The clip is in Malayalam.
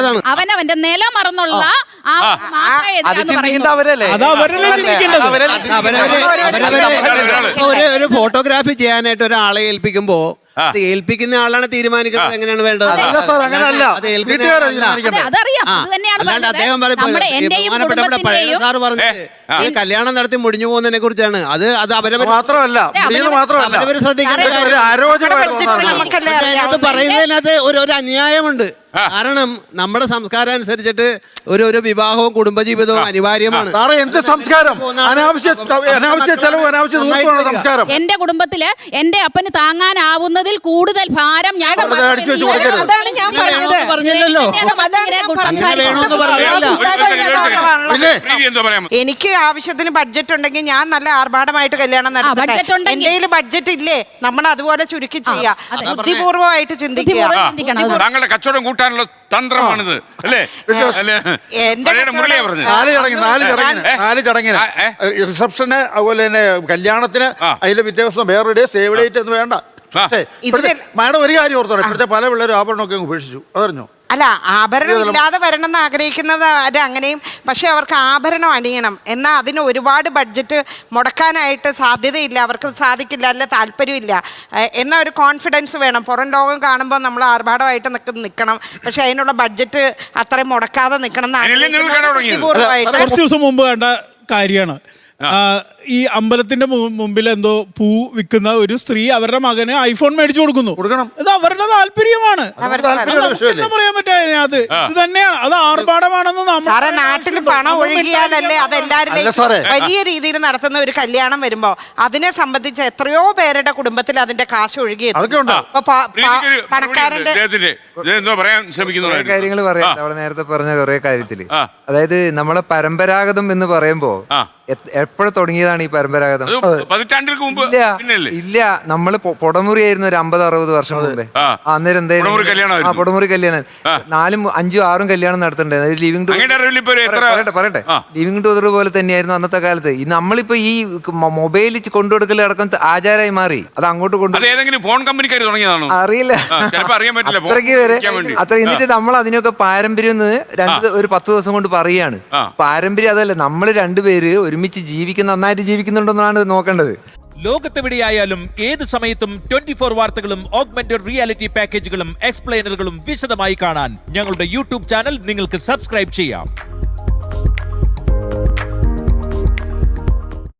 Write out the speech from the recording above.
മറന്നുപോയതാണ്. അവനവന്റെ നില മറന്നുള്ള ഒരു ഫോട്ടോഗ്രാഫി ചെയ്യാനായിട്ട് ഒരാളെ ഏൽപ്പിക്കുമ്പോ അത് ഏൽപ്പിക്കുന്ന ആളാണ് തീരുമാനിക്കുന്നത് എങ്ങനെയാണ് വേണ്ടത്. അല്ലാണ്ട് അദ്ദേഹം ബഹുമാനപ്പെട്ട പഴയ സാറ് പറഞ്ഞത് ഈ കല്യാണം നടത്തി മുടിഞ്ഞു പോകുന്നതിനെ കുറിച്ചാണ്. അത് അവരവർ മാത്രമല്ല അവരവർ ശ്രദ്ധിക്കേണ്ട അത് പറയുന്നതിനകത്ത് ഒരു അന്യായമുണ്ട്. കാരണം നമ്മുടെ സംസ്കാരം അനുസരിച്ചിട്ട് ഒരു വിവാഹവും കുടുംബജീവിതവും അനിവാര്യമാണ്. എന്ത് സംസ്കാരം? അനാവശ്യ ചെലവ്, അനാവശ്യ സംസ്കാരം. എന്റെ കുടുംബത്തില് എന്റെ അപ്പന് താങ്ങാനാവുന്നതിൽ കൂടുതൽ ഭാരം ഞാൻ പറഞ്ഞല്ലോ. എനിക്ക് ആവശ്യത്തിന് ബഡ്ജറ്റ് ഉണ്ടെങ്കിൽ ഞാൻ നല്ല ആർഭാടമായിട്ട് കല്യാണം നടത്തട്ടെ. എന്റെ ബഡ്ജറ്റ് ഇല്ലേ, നമ്മൾ അതുപോലെ ചുരുക്കി ചെയ്യാം. ബുദ്ധിപൂർവമായിട്ട് ചിന്തിക്കുക. താങ്കളുടെ കച്ചവടം കൂട്ടാനുള്ള തന്ത്രമാണിത് അല്ലേ? നാല് ചടങ്ങിന് റിസപ്ഷന്, അതുപോലെ തന്നെ കല്യാണത്തിന്, അതിന്റെ വ്യത്യാസം വേറെ ഡേ സേവ് ഡേറ്റ് എന്ന് വേണ്ട. മാഡം ഒരു കാര്യം ഓർത്തോളെ, ഇപ്പോഴത്തെ പല പിള്ളേരും ആഭരണമൊക്കെ ഉപേക്ഷിച്ചു, അതറിഞ്ഞോ? അല്ല, ആഭരണം ഇല്ലാതെ വരണം എന്ന് ആഗ്രഹിക്കുന്നത് അത് അങ്ങനെയും. പക്ഷെ അവർക്ക് ആഭരണം അണിയണം എന്നാൽ അതിന് ഒരുപാട് ബഡ്ജറ്റ് മുടക്കാനായിട്ട് സാധ്യതയില്ല, അവർക്ക് സാധിക്കില്ല, അല്ല താല്പര്യമില്ല. എന്നാൽ ഒരു കോൺഫിഡൻസ് വേണം. പുറം ലോകം കാണുമ്പോൾ നമ്മൾ ആർഭാടമായിട്ട് നിൽക്കണം, പക്ഷെ അതിനുള്ള ബഡ്ജറ്റ് അത്രയും മുടക്കാതെ നിൽക്കണം. കുറച്ച് ദിവസം മുമ്പ് കണ്ട കാര്യമാണ്. ഈ അമ്പലത്തിന്റെ മുമ്പിൽ എന്തോ പൂ വിൽക്കുന്ന ഒരു സ്ത്രീ അവരുടെ മകന് ഐഫോൺ മേടിച്ചു കൊടുക്കുന്നു. ഇത് അവരുടെ താല്പര്യമാണ്. എന്താ പറയാൻ പറ്റാ? അത് ഇത് തന്നെയാണ്, അത് ആർഭാടമാണെന്ന് നാട്ടിൽ പണം ഒഴുകിയാലല്ലേ അതെല്ലാവരും വലിയ രീതിയിൽ നടത്തുന്ന ഒരു കല്യാണം വരുമ്പോ അതിനെ സംബന്ധിച്ച് എത്രയോ പേരുടെ കുടുംബത്തിൽ അതിന്റെ കാശ് ഒഴുകിയത്. പണക്കാരന്റെ കാര്യങ്ങൾ പറയാം. അവിടെ നേരത്തെ പറഞ്ഞ കുറെ കാര്യത്തില്, അതായത് നമ്മളെ പരമ്പരാഗതം എന്ന് പറയുമ്പോ എപ്പോഴും തുടങ്ങിയതാണ് ഈ പരമ്പരാഗതം? ഇല്ല, നമ്മള് പൊടമുറിയായിരുന്നു ഒരു 50-60 വർഷം മുമ്പേ. അന്നേരം എന്തായാലും പൊടമുറി കല്യാണം 4, 5, 6 കല്യാണം നടത്തണ്ടായിരുന്നു. ലിവിംഗ് പറയട്ടെ, ലിവിംഗ് ടുഗദർ പോലെ തന്നെയായിരുന്നു അന്നത്തെ കാലത്ത്. നമ്മളിപ്പോ ഈ മൊബൈൽ കൊണ്ടുകൊടുക്കൽ അടക്കം ആചാരമായി മാറി. അത് അങ്ങോട്ട് അറിയില്ല അത്രയ്ക്ക് വരെ അത്ര. എന്നിട്ട് നമ്മൾ അതിനൊക്കെ പാരമ്പര്യം ഒരു 10 ദിവസം കൊണ്ട് പറയുകയാണ്. പാരമ്പര്യം അതല്ല, നമ്മൾ രണ്ടുപേര് ഒരുമിച്ച് നന്നായിട്ട് ജീവിക്കുന്നുണ്ടെന്നാണ് നോക്കേണ്ടത്. ലോകത്തെവിടെയായാലും ഏത് സമയത്തും 24 വാർത്തകളും ഓഗ്മെന്റഡ് റിയാലിറ്റി പാക്കേജുകളും എക്സ്പ്ലെയിനറുകളും വിശദമായി കാണാൻ ഞങ്ങളുടെ യൂട്യൂബ് ചാനൽ നിങ്ങൾക്ക് സബ്സ്ക്രൈബ് ചെയ്യാം.